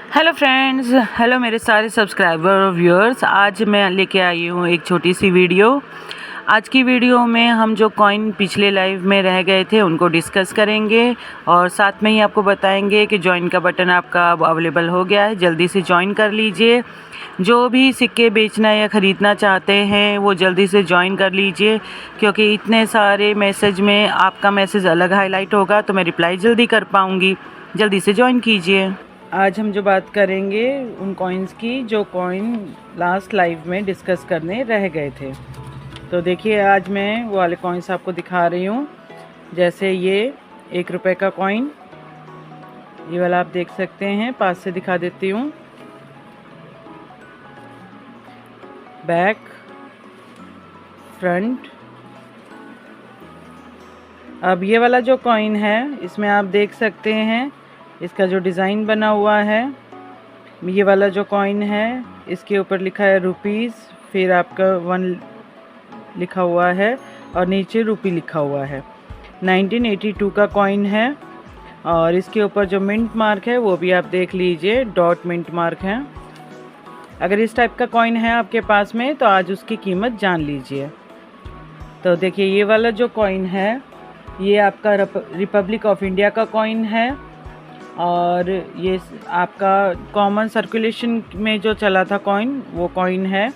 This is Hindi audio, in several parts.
हेलो फ्रेंड्स, हेलो मेरे सारे सब्सक्राइबर और व्यूअर्स। आज मैं लेके आई हूँ एक छोटी सी वीडियो। आज की वीडियो में हम जो कॉइन पिछले लाइव में रह गए थे उनको डिस्कस करेंगे और साथ में ही आपको बताएंगे कि ज्वाइन का बटन आपका अब अवेलेबल हो गया है, जल्दी से ज्वाइन कर लीजिए। जो भी सिक्के बेचना या ख़रीदना चाहते हैं वो जल्दी से ज्वाइन कर लीजिए, क्योंकि इतने सारे मैसेज में आपका मैसेज अलग हाईलाइट होगा तो मैं रिप्लाई जल्दी कर पाऊँगी। जल्दी से ज्वाइन कीजिए। आज हम जो बात करेंगे उन कॉइन्स की जो कॉइन लास्ट लाइव में डिस्कस करने रह गए थे। तो देखिए, आज मैं वो वाले कॉइन्स आपको दिखा रही हूँ। जैसे ये 1 रुपये का कॉइन, ये वाला आप देख सकते हैं। पास से दिखा देती हूँ। Back, front. अब ये वाला जो कॉइन है इसमें आप देख सकते हैं इसका जो डिज़ाइन बना हुआ है। ये वाला जो कॉइन है इसके ऊपर लिखा है रुपीज़, फिर आपका 1 लिखा हुआ है और नीचे रुपी लिखा हुआ है। 1982 का कॉइन है और इसके ऊपर जो मिंट मार्क है वो भी आप देख लीजिए, डॉट मिंट मार्क है। अगर इस टाइप का कॉइन है आपके पास में तो आज उसकी कीमत जान लीजिए। तो देखिए, ये वाला जो कॉइन है ये आपका रिपब्लिक ऑफ इंडिया का कॉइन है और ये आपका कॉमन सर्कुलेशन में जो चला था कॉइन वो कॉइन है।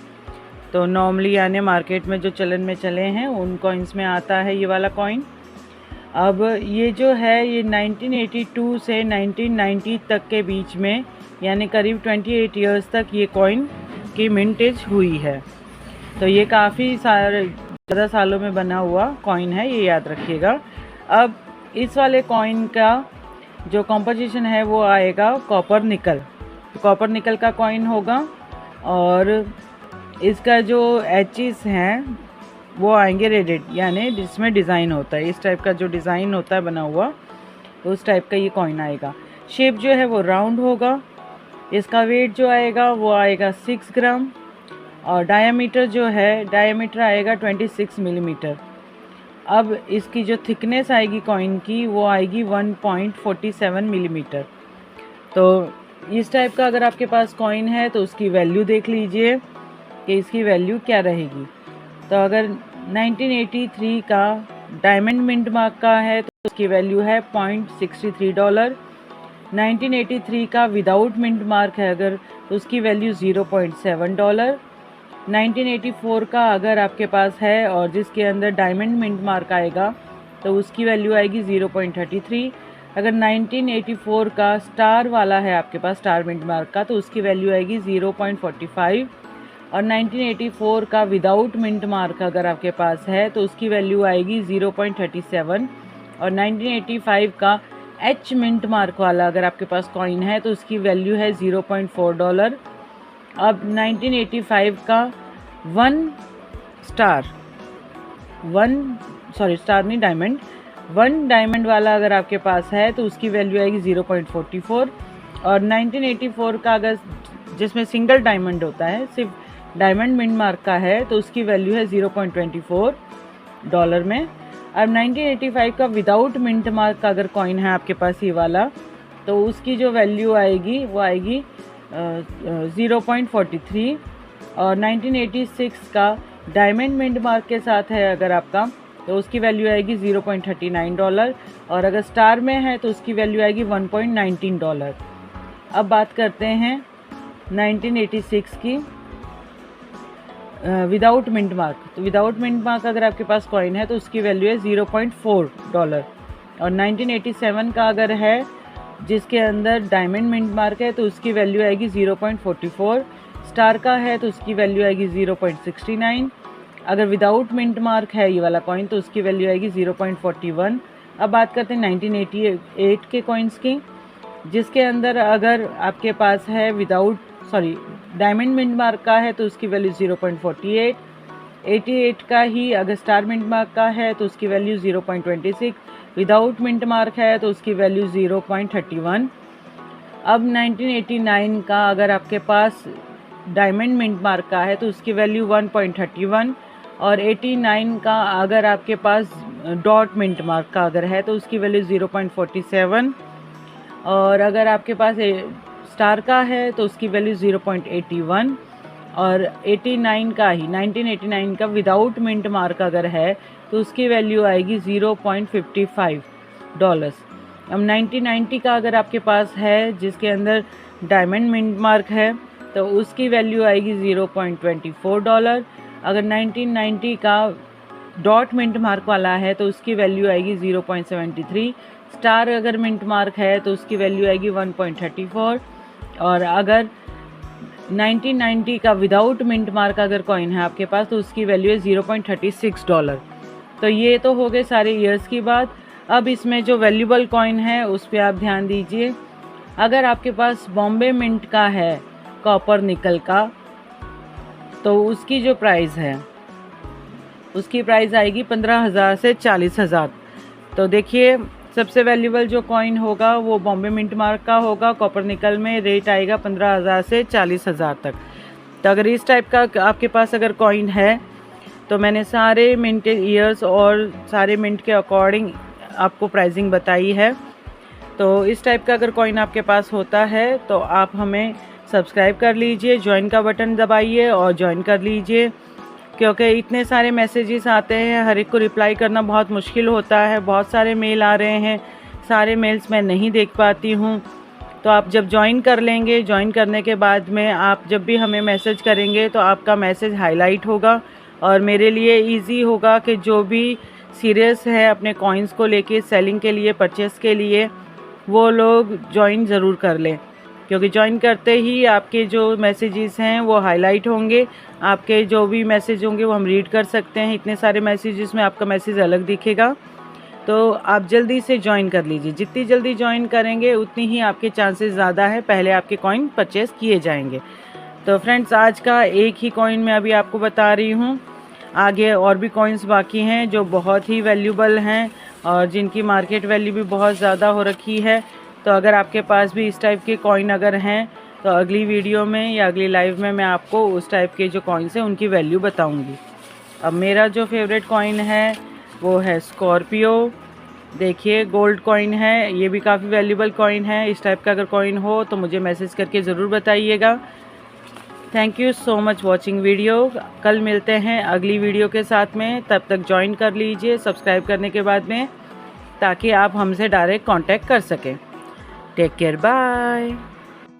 तो नॉर्मली यानी मार्केट में जो चलन में चले हैं उन कॉइन्स में आता है ये वाला कॉइन। अब ये जो है ये 1982 से 1990 तक के बीच में यानी करीब 28 इयर्स तक ये कॉइन की मिंटेज हुई है। तो ये काफ़ी ज़्यादा सालों में बना हुआ कॉइन है, ये याद रखिएगा। अब इस वाले कॉइन का जो कॉम्पोजिशन है वो आएगा कॉपर निकल। कॉपर निकल का कॉइन होगा और इसका जो एचेस हैं वो आएंगे रेडेड, यानी जिसमें डिज़ाइन होता है। इस टाइप का जो डिज़ाइन होता है बना हुआ, उस टाइप का ये कॉइन आएगा। शेप जो है वो राउंड होगा। इसका वेट जो आएगा वो आएगा 6 ग्राम और डायामीटर जो है डायामीटर आएगा 26 मिलीमीटर। अब इसकी जो थिकनेस आएगी कॉइन की वो आएगी 1.47 मिलीमीटर। तो इस टाइप का अगर आपके पास कॉइन है तो उसकी वैल्यू देख लीजिए कि इसकी वैल्यू क्या रहेगी। तो अगर 1983 का डायमंड मिंट मार्क का है तो उसकी वैल्यू है $0.63। 1983 का विदाउट मिंट मार्क है अगर तो उसकी वैल्यू $0.7। 1984 का अगर आपके पास है और जिसके अंदर डायमंड मिंट मार्क आएगा तो उसकी वैल्यू आएगी 0.33। अगर 1984 का स्टार वाला है आपके पास, स्टार मिंट मार्क का, तो उसकी वैल्यू आएगी 0.45। और 1984 का विदाउट मिंट मार्क अगर आपके पास है तो उसकी वैल्यू आएगी 0.37। और 1985 का एच मिंट मार्क वाला अगर आपके पास कॉइन है तो उसकी वैल्यू है $0.4। अब 1985 का 1 डायमंड वाला अगर आपके पास है तो उसकी वैल्यू आएगी 0.44। और 1984 का अगर जिसमें सिंगल डायमंड होता है, सिर्फ डायमंड मिंट मार्क का है, तो उसकी वैल्यू है $0.24 में। अब 1985 का विदाउट मिंट मार्क का अगर कॉइन है आपके पास ये वाला तो उसकी जो वैल्यू आएगी वो आएगी 0.43। और 1986 का डायमंड मिंट मार्क के साथ है अगर आपका तो उसकी वैल्यू आएगी $0.39। और अगर स्टार में है तो उसकी वैल्यू आएगी $1.19। अब बात करते हैं 1986 की विदाउट मिंट मार्क। तो विदाउट मिंट मार्क अगर आपके पास कॉइन है तो उसकी वैल्यू है $0.4। और 1987 का अगर है जिसके अंदर डायमंड मिंट मार्क है तो उसकी वैल्यू आएगी 0.44। स्टार का है तो उसकी वैल्यू आएगी 0.69। अगर विदाउट मिंट मार्क है ये वाला कॉइन तो उसकी वैल्यू आएगी 0.41। अब बात करते हैं 1988 के कॉइन्स की, जिसके अंदर अगर आपके पास है डायमंड मिंट मार्क का है तो उसकी वैल्यू 0.48। 88 का ही अगर स्टार मिंट मार्क का है तो उसकी वैल्यू 0.26। विदाउट मिंट मार्क है तो उसकी वैल्यू 0.31। अब 1989 का अगर आपके पास डायमंड मिंट मार्क का है तो उसकी वैल्यू 1.31। और 89 का अगर आपके पास डॉट मिंट मार्क का अगर है तो उसकी वैल्यू 0.47। और अगर आपके पास स्टार का है तो उसकी वैल्यू 0.81 और 89 का ही 1989 का विदाउट मिंट मार्क अगर है तो उसकी वैल्यू आएगी $0.55। अब 1990 का अगर आपके पास है जिसके अंदर डायमंड मिंट मार्क है तो उसकी वैल्यू आएगी $0.24। अगर 1990 का डॉट मिंट मार्क वाला है तो उसकी वैल्यू आएगी 0.73। स्टार अगर मिंट मार्क है तो उसकी वैल्यू आएगी 1.34। और अगर 1990 का विदाउट मिंट मार्क अगर कॉइन है आपके पास तो उसकी वैल्यू है $0.36। तो ये तो हो गए सारे ईयर्स की बात। अब इसमें जो वैल्यूबल कॉइन है उस पर आप ध्यान दीजिए। अगर आपके पास बॉम्बे मिंट का है कॉपर निकल का तो उसकी जो प्राइस है उसकी प्राइस आएगी 15,000 से 40,000। तो देखिए सबसे वैल्यूबल जो कॉइन होगा वो बॉम्बे मिंट मार्क का होगा। कॉपर निकल में रेट आएगा 15,000 से 40,000 तक। तो अगर इस टाइप का आपके पास अगर कॉइन है तो मैंने सारे मिंट ईयर्स और सारे मिंट के अकॉर्डिंग आपको प्राइसिंग बताई है। तो इस टाइप का अगर कॉइन आपके पास होता है तो आप हमें सब्सक्राइब कर लीजिए, ज्वाइन का बटन दबाइए और ज्वाइन कर लीजिए, क्योंकि इतने सारे मैसेजेस आते हैं, हर एक को रिप्लाई करना बहुत मुश्किल होता है। बहुत सारे मेल आ रहे हैं, सारे मेल्स मैं नहीं देख पाती हूँ। तो आप जब ज्वाइन कर लेंगे, ज्वाइन करने के बाद में आप जब भी हमें मैसेज करेंगे तो आपका मैसेज हाईलाइट होगा और मेरे लिए इजी होगा कि जो भी सीरियस है अपने कॉइन्स को लेके सेलिंग के लिए, परचेस के लिए, वो लोग ज्वाइन ज़रूर कर लें, क्योंकि ज्वाइन करते ही आपके जो मैसेजेस हैं वो हाईलाइट होंगे। आपके जो भी मैसेज होंगे वो हम रीड कर सकते हैं। इतने सारे मैसेजेस में आपका मैसेज अलग दिखेगा। तो आप जल्दी से ज्वाइन कर लीजिए। जितनी जल्दी ज्वाइन करेंगे उतनी ही आपके चांसेस ज़्यादा है पहले आपके कॉइन परचेस किए जाएंगे। तो फ्रेंड्स आज का एक ही कॉइन मैं अभी आपको बता रही हूँ। आगे और भी कॉइन्स बाकी हैं जो बहुत ही वैल्यूबल हैं और जिनकी मार्केट वैल्यू भी बहुत ज़्यादा हो रखी है। तो अगर आपके पास भी इस टाइप के कॉइन अगर हैं तो अगली वीडियो में या अगली लाइव में मैं आपको उस टाइप के जो कॉइन्स हैं उनकी वैल्यू बताऊंगी। अब मेरा जो फेवरेट कॉइन है वो है स्कॉर्पियो। देखिए गोल्ड कॉइन है, ये भी काफ़ी वैल्यूबल कॉइन है। इस टाइप का अगर कॉइन हो तो मुझे मैसेज करके ज़रूर बताइएगा। Thank you so much watching video. कल मिलते हैं अगली वीडियो के साथ में। तब तक ज्वाइन कर लीजिए सब्सक्राइब करने के बाद में, ताकि आप हमसे डायरेक्ट कांटेक्ट कर सकें। Take care, bye.